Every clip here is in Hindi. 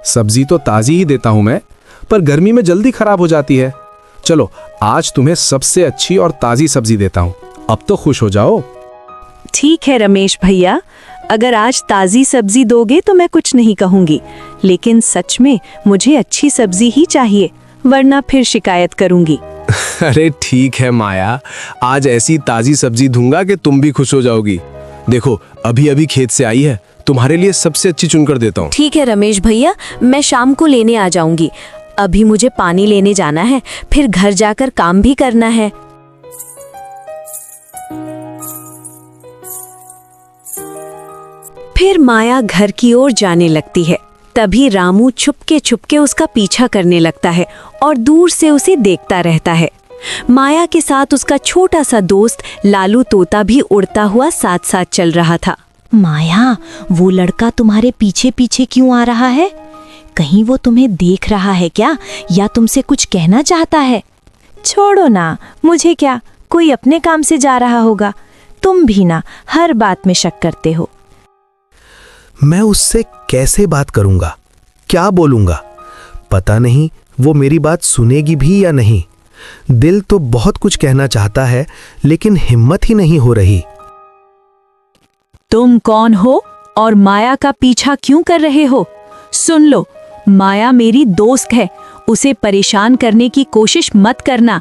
सब्जी तो ताजी ही देता हूं मैं, पर गर्मी में जल्दी खराब हो जाती है। चलो आज तुम्हें सबसे अच्छी और ताजी सब्जी देता हूं, अब तो खुश हो जाओ। ठीक है रमेश भैया, अगर आज ताजी सब्जी दोगे तो मैं कुछ नहीं कहूंगी, लेकिन सच में मुझे अच्छी सब्जी ही चाहिए, वरना फिर शिकायत करूंगी। अरे ठीक है माया, आज ऐसी ताजी सब्जी दूंगा कि तुम भी खुश हो जाओगी। देखो अभी अभी खेत से आई है, तुम्हारे लिए सबसे अच्छी चुनकर देता हूँ। ठीक है रमेश भैया, मैं शाम को लेने आ जाऊंगी। अभी मुझे पानी लेने जाना है, फिर घर जाकर काम भी करना है। फिर माया घर की ओर जाने लगती है। तभी रामू छुपके छुपके उसका पीछा करने लगता है और दूर से उसे देखता रहता है। माया के साथ उसका छोटा सा दोस्त लालू तोता भी उड़ता हुआ साथ साथ चल रहा था। माया, वो लड़का तुम्हारे पीछे पीछे क्यों आ रहा है? कहीं वो तुम्हें देख रहा है क्या, या तुमसे कुछ कहना चाहता है? छोड़ो ना, मुझे क्या, कोई अपने काम से जा रहा होगा। तुम भी ना हर बात में शक करते हो। मैं उससे कैसे बात करूंगा, क्या बोलूंगा? पता नहीं वो मेरी बात सुनेगी भी या नहीं। दिल तो बहुत कुछ कहना चाहता है, लेकिन हिम्मत ही नहीं हो रही। तुम कौन हो और माया का पीछा क्यों कर रहे हो? सुन लो, माया मेरी दोस्त है, उसे परेशान करने की कोशिश मत करना।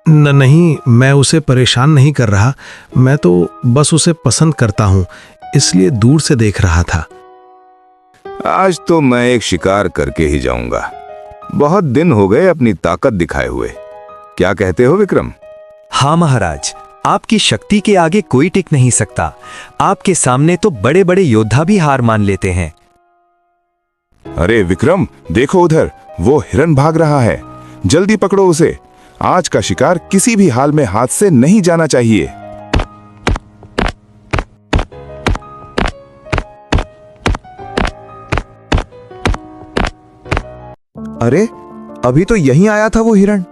नहीं, मैं उसे परेशान नहीं कर रहा, मैं तो बस उसे पसंद करता हूं, इसलिए दूर से देख रहा था। आज तो मैं एक शिकार करके ही जाऊंगा। बहुत दिन हो गए अपनी ताकत दिखाए हुए। क्या कहते हो विक्रम? हाँ महाराज, आपकी शक्ति के आगे कोई टिक नहीं सकता। आपके सामने तो बड़े बड़े योद्धा भी हार मान लेते हैं। अरे विक्रम, देखो उधर, वो हिरन भाग रहा है। जल्दी पकड़ो उसे। आज का शिकार किसी भी हाल में हाथ से नहीं जाना चाहिए। अरे, अभी तो यहीं आया था वो हिरण,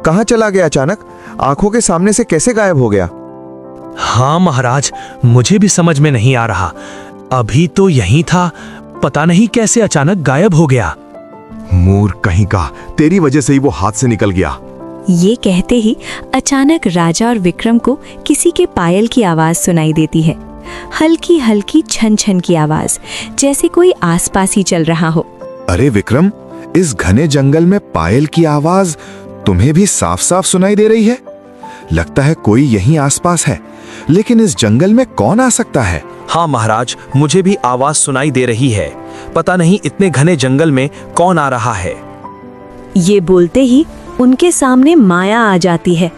कहां चला गया अचानक? आंखों के सामने से कैसे गायब हो गया? हाँ महाराज, मुझे भी समझ में नहीं आ रहा। अभी तो यहीं था, पता नहीं कैसे अचानक गायब हो गया। मूर्ख कहीं का, तेरी वजह से ही वो हाथ से निकल गया। ये कहते ही अचानक राजा और विक्रम को किसी के पायल की आवाज सुनाई देती है। हल्की हल्की छन छन की आवाज, जैसे कोई आसपास ही चल रहा हो। अरे विक्रम, इस घने जंगल में पायल की आवाज तुम्हें भी साफ साफ सुनाई दे रही है। लगता है कोई यहीं आसपास है, लेकिन इस जंगल में कौन आ सकता है? हाँ महाराज, मुझे भी आवाज सुनाई दे रही है। पता नहीं इतने घने जंगल में कौन आ रहा है। ये बोलते ही उनके सामने माया आ जाती है।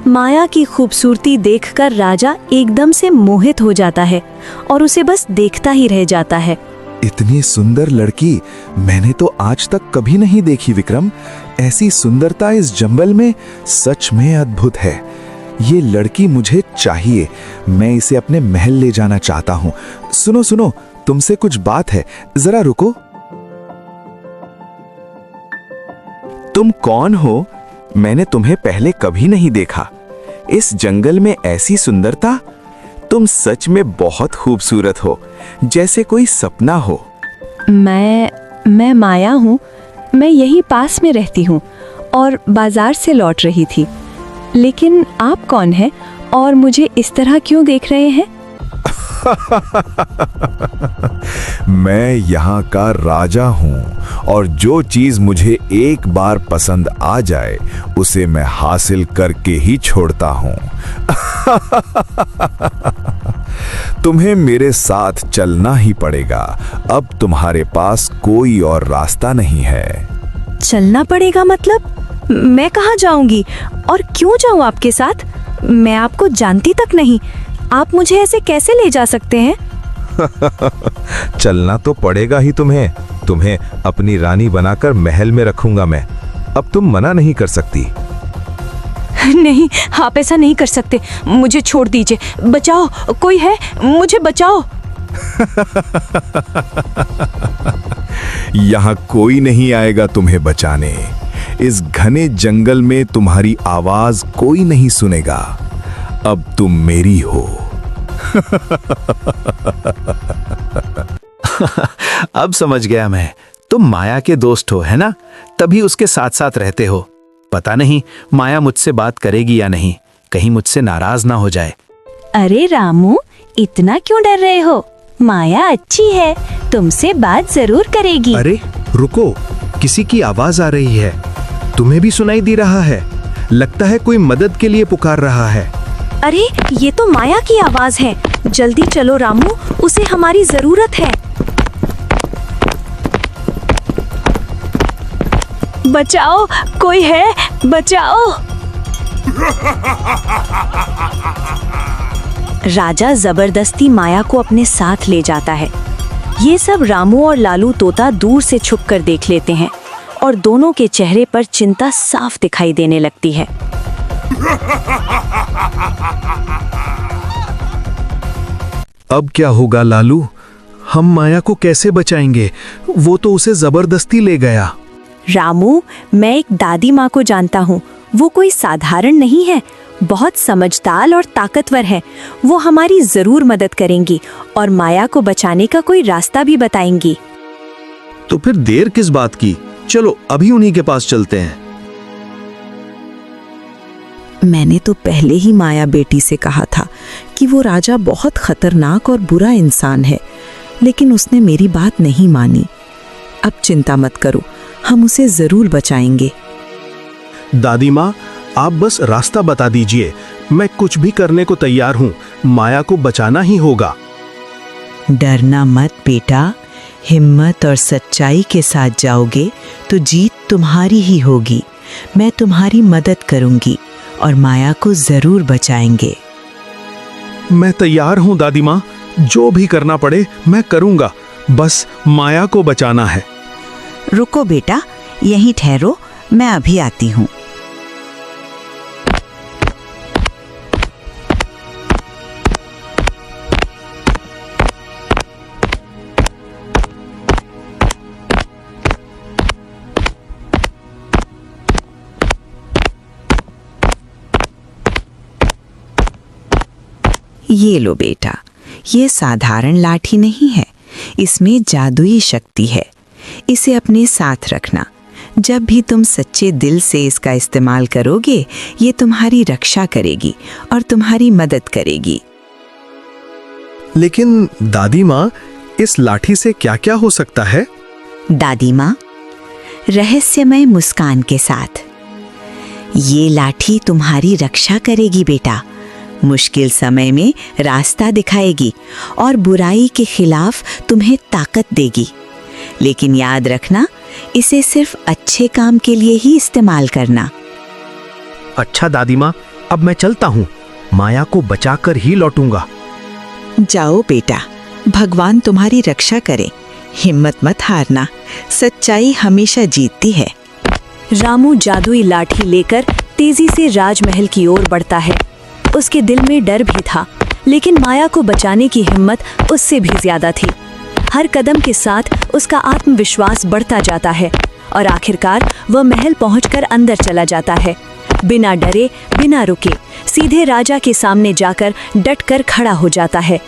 माया की खूबसूरती देखकर राजा एकदम से मोहित हो जाता है और उसे बस देखता ही रह जाता है। इतनी सुंदर लड़की मैंने तो आज तक कभी नहीं देखी विक्रम। ऐसी सुंदरता इस जंगल में सच में अद्भुत है। ये लड़की मुझे चाहिए, मैं इसे अपने महल ले जाना चाहता हूँ। सुनो सुनो, तुमसे कुछ बात है, जरा रुको। तुम कौन हो? मैंने तुम्हें पहले कभी नहीं देखा। इस जंगल में ऐसी सुंदरता, तुम सच में बहुत खूबसूरत हो, जैसे कोई सपना हो। मैं माया हूँ। मैं यही पास में रहती हूँ और बाजार से लौट रही थी। लेकिन आप कौन हैं और मुझे इस तरह क्यों देख रहे हैं? मैं यहाँ का राजा हूँ और जो चीज मुझे एक बार पसंद आ जाए उसे मैं हासिल करके ही छोड़ता हूँ। तुम्हें मेरे साथ चलना ही पड़ेगा। अब तुम्हारे पास कोई और रास्ता नहीं है। चलना पड़ेगा मतलब? मैं कहाँ जाऊंगी और क्यों जाऊं आपके साथ? मैं आपको जानती तक नहीं। आप मुझे ऐसे कैसे ले जा सकते हैं? चलना तो पड़ेगा ही तुम्हें अपनी रानी बनाकर महल में रखूंगा मैं। अब तुम मना नहीं कर सकती। नहीं, आप ऐसा नहीं कर सकते। मुझे छोड़ दीजिए। बचाओ, कोई है, मुझे बचाओ। यहाँ कोई नहीं आएगा तुम्हें बचाने। इस घने जंगल में तुम्हारी आवाज कोई नहीं सुनेगा। अब तुम मेरी हो। अब समझ गया मैं, तुम माया के दोस्त हो, है ना? तभी उसके साथ साथ रहते हो। पता नहीं माया मुझसे बात करेगी या नहीं, कहीं मुझसे नाराज ना हो जाए। अरे रामू, इतना क्यों डर रहे हो? माया अच्छी है, तुमसे बात जरूर करेगी। अरे रुको, किसी की आवाज आ रही है। तुम्हें भी सुनाई दे रहा है? लगता है कोई मदद के लिए पुकार रहा है। अरे ये तो माया की आवाज है। जल्दी चलो रामू, उसे हमारी जरूरत है। बचाओ, कोई है, बचाओ। राजा जबरदस्ती माया को अपने साथ ले जाता है। ये सब रामू और लालू तोता दूर से छुपकर देख लेते हैं और दोनों के चेहरे पर चिंता साफ दिखाई देने लगती है। अब क्या होगा लालू? हम माया को कैसे बचाएंगे? वो तो उसे जबरदस्ती ले गया। रामू, मैं एक दादी माँ को जानता हूँ। वो कोई साधारण नहीं है, बहुत समझदार और ताकतवर है। वो हमारी जरूर मदद करेंगी और माया को बचाने का कोई रास्ता भी बताएंगी। तो फिर देर किस बात की? चलो अभी उन्हीं के पास चलते हैं। मैंने तो पहले ही माया बेटी से कहा था कि वो राजा बहुत खतरनाक और बुरा इंसान है, लेकिन उसने मेरी बात नहीं मानी। अब चिंता मत करो, हम उसे जरूर बचाएंगे। दादी माँ, आप बस रास्ता बता दीजिए, मैं कुछ भी करने को तैयार हूँ। माया को बचाना ही होगा। डरना मत बेटा, हिम्मत और सच्चाई के साथ जाओगे तो जीत तुम्हारी ही होगी। मैं तुम्हारी मदद करूंगी और माया को जरूर बचाएंगे। मैं तैयार हूँ दादी माँ, जो भी करना पड़े मैं करूँगा। बस माया को बचाना है। रुको बेटा, यहीं ठहरो, मैं अभी आती हूँ। ये लो बेटा, ये साधारण लाठी नहीं है, इसमें जादुई शक्ति है। इसे अपने साथ रखना। जब भी तुम सच्चे दिल से इसका इस्तेमाल करोगे, ये तुम्हारी रक्षा करेगी और तुम्हारी मदद करेगी। लेकिन दादी माँ, इस लाठी से क्या क्या हो सकता है? दादी माँ, रहस्यमय मुस्कान के साथ। ये लाठी तुम्हारी रक्षा करेगी बेटा, मुश्किल समय में रास्ता दिखाएगी और बुराई के खिलाफ तुम्हें ताकत देगी। लेकिन याद रखना, इसे सिर्फ अच्छे काम के लिए ही इस्तेमाल करना। अच्छा दादी माँ, अब मैं चलता हूँ, माया को बचाकर ही लौटूंगा। जाओ बेटा, भगवान तुम्हारी रक्षा करे। हिम्मत मत हारना, सच्चाई हमेशा जीतती है। रामू जादुई लाठी लेकर तेजी से राजमहल की ओर बढ़ता है। उसके दिल में डर भी था, लेकिन माया को बचाने की हिम्मत उससे भी ज्यादा थी। हर कदम के साथ उसका आत्मविश्वास बढ़ता जाता है और आखिरकार वह महल पहुंचकर अंदर चला जाता है। बिना डरे, बिना रुके, सीधे राजा के सामने जाकर डटकर खड़ा हो जाता है।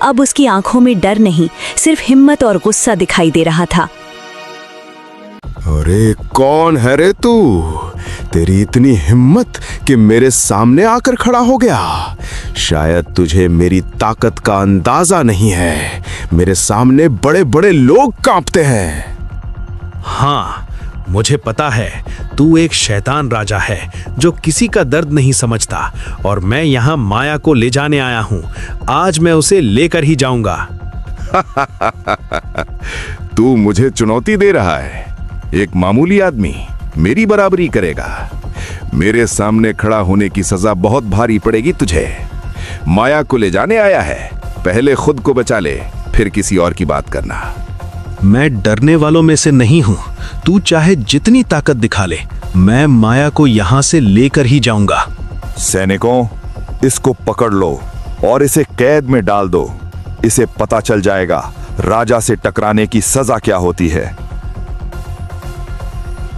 अब उसकी आंखों में डर नहीं, सिर्फ हिम्मत और गुस्सा दिखाई दे रहा था। अरे कौन है रे तू? तेरी इतनी हिम्मत कि मेरे सामने आकर खड़ा हो गया। शायद तुझे मेरी ताकत का अंदाजा नहीं है। मेरे सामने बड़े बड़े लोग कांपते हैं। हाँ, मुझे पता है, तू एक शैतान राजा है जो किसी का दर्द नहीं समझता, और मैं यहाँ माया को ले जाने आया हूँ। आज मैं उसे लेकर ही जाऊंगा। तू मुझे चुनौती दे रहा है? एक मामूली आदमी मेरी बराबरी करेगा? मेरे सामने खड़ा होने की सजा बहुत भारी पड़ेगी तुझे। माया को ले जाने आया है, पहले खुद को बचा ले, फिर किसी और की बात करना। मैं डरने वालों में से नहीं हूँ। तू चाहे जितनी ताकत दिखा ले, मैं माया को यहाँ से लेकर ही जाऊंगा। सैनिकों, इसको पकड़ लो और इसे कैद में डाल दो। इसे पता चल जाएगा राजा से टकराने की सजा क्या होती है।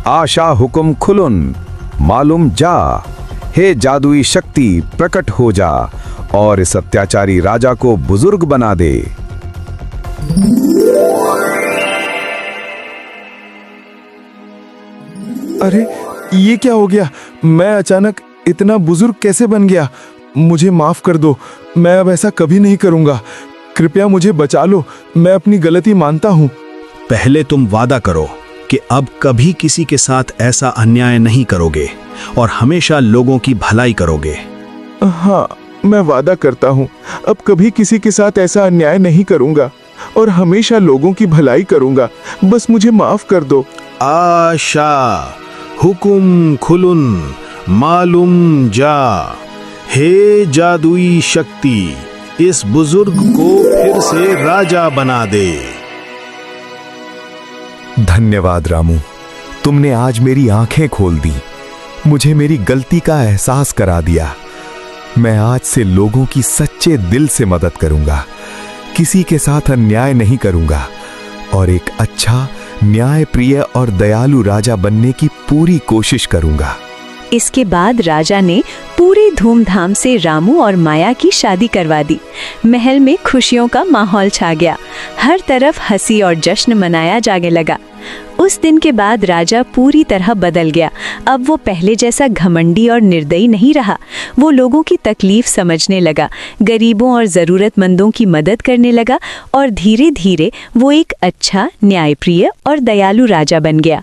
आशा हुकुम खुलन मालूम जा, हे जादुई शक्ति प्रकट हो जा और इस अत्याचारी राजा को बुजुर्ग बना दे। अरे ये क्या हो गया? मैं अचानक इतना बुजुर्ग कैसे बन गया? मुझे माफ कर दो, मैं अब ऐसा कभी नहीं करूंगा। कृपया मुझे बचा लो, मैं अपनी गलती मानता हूँ। पहले तुम वादा करो कि अब कभी किसी के साथ ऐसा अन्याय नहीं करोगे और हमेशा लोगों की भलाई करोगे। हाँ, मैं वादा करता हूँ, अब कभी किसी के साथ ऐसा अन्याय नहीं करूंगा और हमेशा लोगों की भलाई करूंगा। बस मुझे माफ कर दो। आशा हुकुम खुलुन मालूम जा। हे जादुई शक्ति, इस बुजुर्ग को फिर से राजा बना दे। धन्यवाद रामू, तुमने आज मेरी आंखें खोल दी, मुझे मेरी गलती का एहसास करा दिया। मैं आज से लोगों की सच्चे दिल से मदद करूंगा, किसी के साथ अन्याय नहीं करूंगा और एक अच्छा, न्यायप्रिय और दयालु राजा बनने की पूरी कोशिश करूंगा। इसके बाद राजा ने पूरी धूमधाम से रामू और माया की शादी करवा दी। महल में खुशियों का माहौल छा गया, हर तरफ हंसी और जश्न मनाया जाने लगा। उस दिन के बाद राजा पूरी तरह बदल गया। अब वो पहले जैसा घमंडी और निर्दयी नहीं रहा। वो लोगों की तकलीफ समझने लगा, गरीबों और ज़रूरतमंदों की मदद करने लगा और धीरे धीरे वो एक अच्छा, न्यायप्रिय और दयालु राजा बन गया।